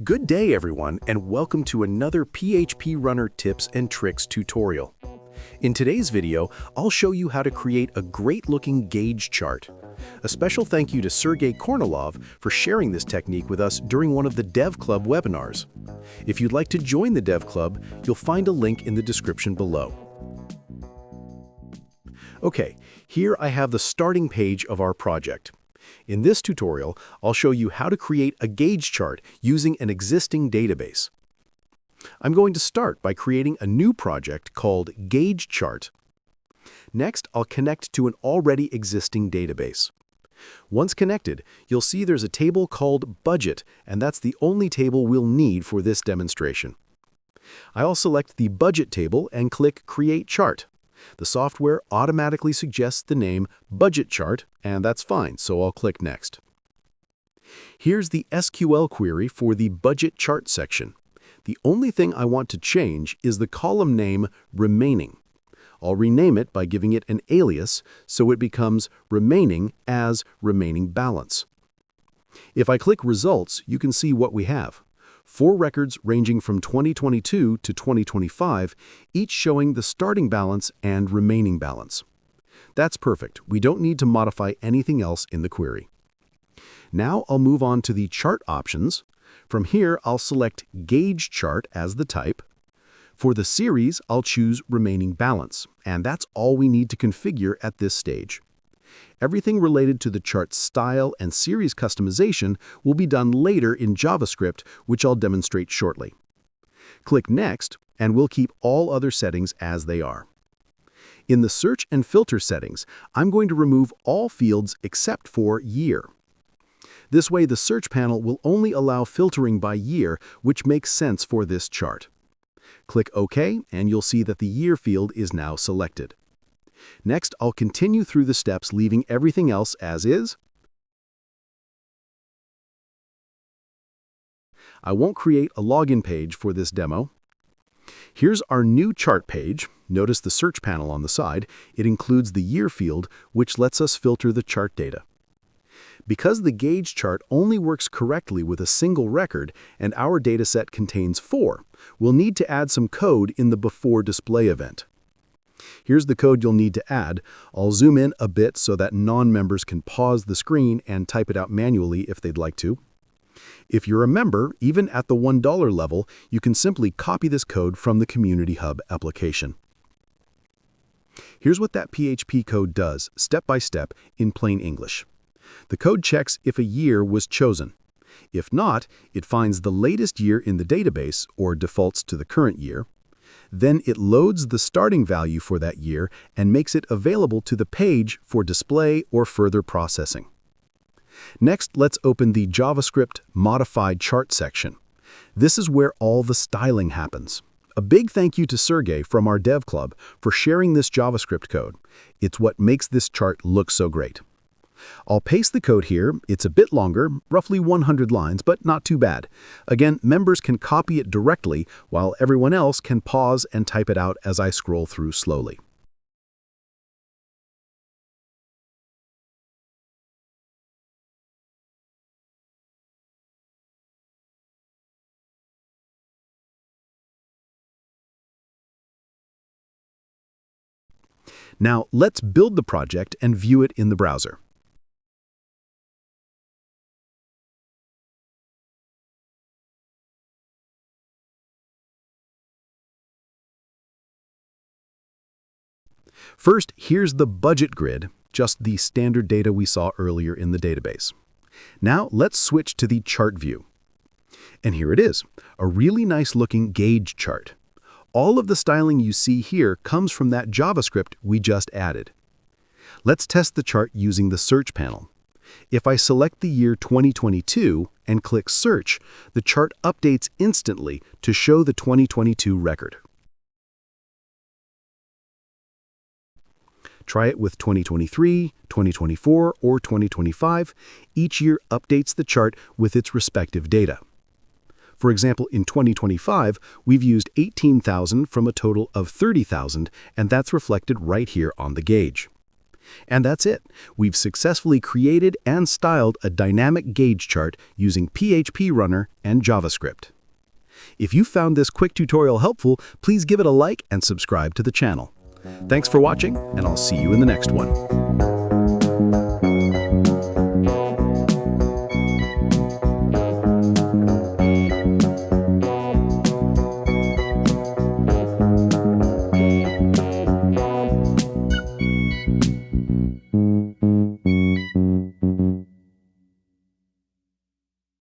Good day, everyone, and welcome to another PHPRunner tips and tricks tutorial. In today's video, I'll show you how to create a great-looking gauge chart. A special thank you to Sergey Kornilov for sharing this technique with us during one of the Dev Club webinars. If you'd like to join the Dev Club, you'll find a link in the description below. Okay, here I have the starting page of our project. In this tutorial, I'll show you how to create a gauge chart using an existing database. I'm going to start by creating a new project called Gauge Chart. Next, I'll connect to an already existing database. Once connected, you'll see there's a table called Budget, and that's the only table we'll need for this demonstration. I'll select the Budget table and click Create Chart. The software automatically suggests the name Budget Chart, and that's fine, so I'll click Next. Here's the SQL query for the Budget Chart section. The only thing I want to change is the column name Remaining. I'll rename it by giving it an alias, so it becomes Remaining as Remaining Balance. If I click Results, you can see what we have. 4 records ranging from 2022 to 2025, each showing the starting balance and remaining balance. That's perfect. We don't need to modify anything else in the query. Now I'll move on to the chart options. From here, I'll select Gauge Chart as the type. For the series, I'll choose Remaining Balance, and that's all we need to configure at this stage. Everything related to the chart's style and series customization will be done later in JavaScript, which I'll demonstrate shortly. Click Next, and we'll keep all other settings as they are. In the Search and Filter settings, I'm going to remove all fields except for Year. This way, the search panel will only allow filtering by year, which makes sense for this chart. Click OK, and you'll see that the year field is now selected. Next, I'll continue through the steps, leaving everything else as is. I won't create a login page for this demo. Here's our new chart page. Notice the search panel on the side. It includes the year field, which lets us filter the chart data. Because the gauge chart only works correctly with a single record and our dataset contains 4, we'll need to add some code in the Before Display event. Here's the code you'll need to add. I'll zoom in a bit so that non-members can pause the screen and type it out manually if they'd like to. If you're a member, even at the $1 level, you can simply copy this code from the Community Hub application. Here's what that PHP code does, step by step, in plain English. The code checks if a year was chosen. If not, it finds the latest year in the database, or defaults to the current year. Then it loads the starting value for that year and makes it available to the page for display or further processing. Next, let's open the JavaScript Modified Chart section. This is where all the styling happens. A big thank you to Sergey from our Dev Club for sharing this JavaScript code. It's what makes this chart look so great. I'll paste the code here. It's a bit longer, roughly 100 lines, but not too bad. Again, members can copy it directly, while everyone else can pause and type it out as I scroll through slowly. Now, let's build the project and view it in the browser. First, here's the budget grid, just the standard data we saw earlier in the database. Now, let's switch to the chart view. And here it is, a really nice-looking gauge chart. All of the styling you see here comes from that JavaScript we just added. Let's test the chart using the search panel. If I select the year 2022 and click Search, the chart updates instantly to show the 2022 record. Try it with 2023, 2024, or 2025. Each year updates the chart with its respective data. For example, in 2025, we've used 18,000 from a total of 30,000, and that's reflected right here on the gauge. And that's it. We've successfully created and styled a dynamic gauge chart using PHPRunner and JavaScript. If you found this quick tutorial helpful, please give it a like and subscribe to the channel. Thanks for watching, and I'll see you in the next one.